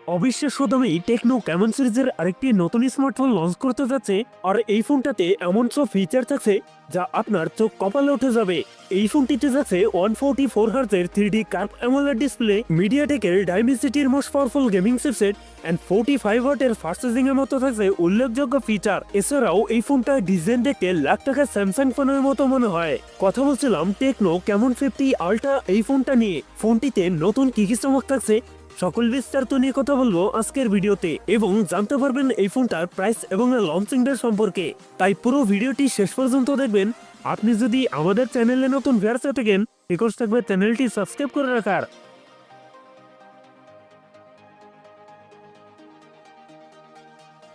অবিশ্বাস্য দামেই techno Camon সিরিজের আরেকটি নতুন স্মার্টফোন লঞ্চ করতে যাচ্ছে। আর এই ফোনটাতে এমন সব ফিচার থাকছে যা আপনার চোখ কপালে উঠে যাবে। এই ফোনটিতে যাচ্ছে 144 হার্জের 3D কার্ভ অ্যামোলেড ডিসপ্লে, মিডিয়াটেকের ডাইমেনসিটির most powerful gaming chipset and 45 ওয়াটের ফাস্ট চার্জিং এর মতো থাকছে উল্লেখযোগ্য ফিচার। এছাড়াও এই ফোনটা ডিজাইন দেখতে লাখ টাকা স্যামসাং ফোনের মতো মনে হয়। কথা বলছিলাম টেকনো ক্যামন 50 আল্ট্রা এই ফোনটা নিয়ে। ফোনটিতে নতুন কি কি চমক থাকছে সকল বিস্তারিত নিয়ে কথা বলবো আজকের ভিডিওতে, এবং জানতে পারবেন এই ফোনটার প্রাইস এবং লঞ্চিং ডেট সম্পর্কে। তাই পুরো ভিডিওটি শেষ পর্যন্ত দেখবেন। আপনি যদি আমাদের চ্যানেলে নতুন ভিউয়ার্স থাকেন, রিকোয়েস্ট থাকবে চ্যানেলটি সাবস্ক্রাইব করে রাখার।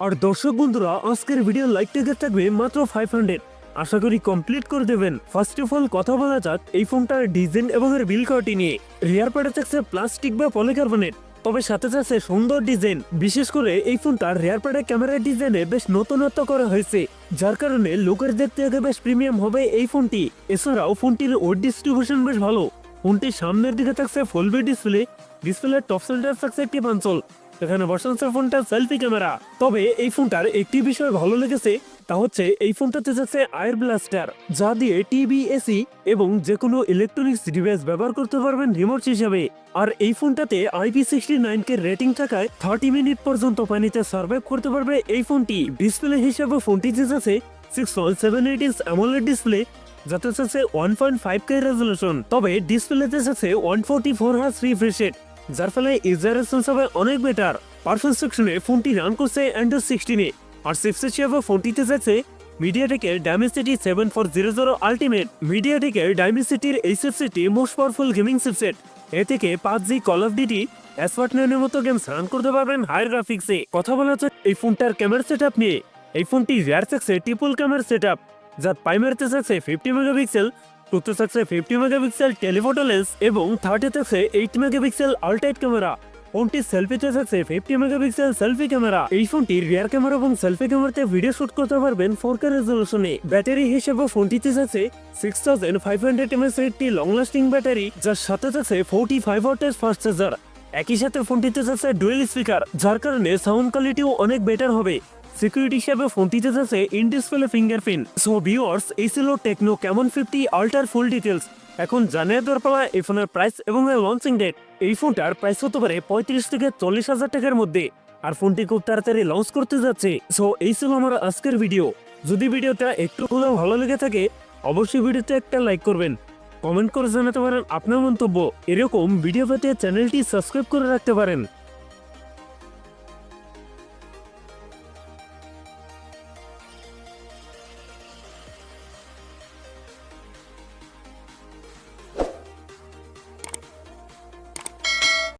আর দর্শক বন্ধুরা, আজকের ভিডিও লাইক টার্গেট থাকবে মাত্র 500, আশা করি কমপ্লিট করে দেবেন। ফার্স্ট অফ অল কথা বলা যাক এই ফোনটার ডিজাইন এবং এর বিল কোয়ালিটি নিয়ে। রিয়ার প্যাডে থাকছে প্লাস্টিক বা পলিকার্বনেট, তবে সাথে থাকছে সুন্দর ডিজাইন। বিশেষ করে এই ফোনটার রিয়ার প্যাডে ক্যামেরার ডিজাইনে বেশ নতুনত্ব করা হয়েছে, যার কারণে লুকের দেখতে আগে বেশ প্রিমিয়াম হবে এই ফোনটি। এছাড়াও ফোনটির ওয়েট ডিস্ট্রিবিউশন বেশ ভালো। ফোনটির সামনের দিকে থাকছে ফুল বি ডিসপ্লে, ডিসপ্লের টপ সেন্টার থাকছে একটি পাঞ্চল, এখানে বসানো ফোনটা সেলফি ক্যামেরা। তবে এই ফোনটার একটি বিষয় ভালো লেগেছে, তা হচ্ছে এই ফোনটাতে যাচ্ছে আয়ার ব্লাস্টার, যা দিয়ে টিভি, এসি এবং যে কোনো ইলেকট্রনিক্স ডিভাইস ব্যবহার করতে পারবেন রিমোট হিসেবে। আর এই ফোনটাতে IP69 কে রেটিং থাকায় 30 মিনিট পর্যন্ত পানিতে সার্ভাইভ করতে পারবে এই ফোনটি। ডিসপ্লে হিসেবে ফোনটিতে যাচ্ছে 6.78 ইঞ্চ অ্যামোলেড ডিসপ্লে, যাতে যাচ্ছে 1.5K রেজলিউশন। তবে ডিসপ্লেতে যাচ্ছে 144 হার্জ রিফ্রেশ রেট, যার ফলে ইউজার রেসপন্স হবে অনেক বেটার। পারফরম্যান্স সেকশনে ফোনটি রান করছে অ্যান্ড্রয়েড 16-এ। আর চিপসেট হিসেবে ফোনটিতে যাচ্ছে মিডিয়াটেকের ডাইমেনসিটি 7400 আলটিমেট। মিডিয়াটেকের ডাইমেনসিটির এই চিপসেটটি মোস্ট পাওয়ারফুল গেমিং চিপসেট। এ থেকে PUBG, কল অফ ডিউটি, অ্যাসফার্টনের মতো গেমস রান করতে পারবেন হাই গ্রাফিক্সে। কথা বলা হচ্ছে এই ফোনটার ক্যামেরা সেটআপ নিয়ে। এই ফোনটি রিয়ার থাকছে ট্রিপল ক্যামেরা সেটআপ, যার প্রাইমারিতে থাকছে 50 মেগাপিক্সেল, টুতে থাকছে 50 মেগাপিক্সেল টেলিফোটো লেন্স এবং থার্ডে থাকছে 8 মেগাপিক্সেল আল্ট্রাইট ক্যামেরা। ফোনটির সেলফিতে থাকছে 50 মেগাপিক্সেল সেলফি ক্যামেরা। এই ফোনটির রিয়ার ক্যামেরা এবং সেলফি ক্যামেরাতে ভিডিও শুট করতে পারবেন 4K রেজলিউশনে। ব্যাটারি হিসেবে ফোনটিতে থাকছে 6500 mAh একটি লং লাস্টিং ব্যাটারি, যার সাথে থাকছে 45 ওয়াটের ফাস্ট চার্জার। একই সাথে ফোনটিতে থাকছে ডুয়েল স্পিকার, যার কারণে সাউন্ড কোয়ালিটিও অনেক বেটার হবে। সিকিউরিটি হিসেবে ফোনটিতে থাকছে in display fingerprint. So viewers, এই ছিল টেকনো ক্যামন 50 আল্ট্রার ফুল ডিটেলস। এখন জানিয়ে দেওয়ার পালা এই ফোনের প্রাইস এবং লঞ্চিং ডেট। এই ফোনটার প্রাইস হতে পারে 35 থেকে 40 হাজার টাকার মধ্যে, আর ফোনটি খুব তাড়াতাড়ি লঞ্চ করতে যাচ্ছে। সো এই ছিল আমার আজকের ভিডিও। যদি ভিডিওটা একটু হলেও ভালো লেগে থাকে, অবশ্যই ভিডিওতে একটা লাইক করবেন, কমেন্ট করে জানাতে পারেন আপনার মন্তব্য। এরকম ভিডিও পেতে চ্যানেলটি সাবস্ক্রাইব করে রাখতে পারেন।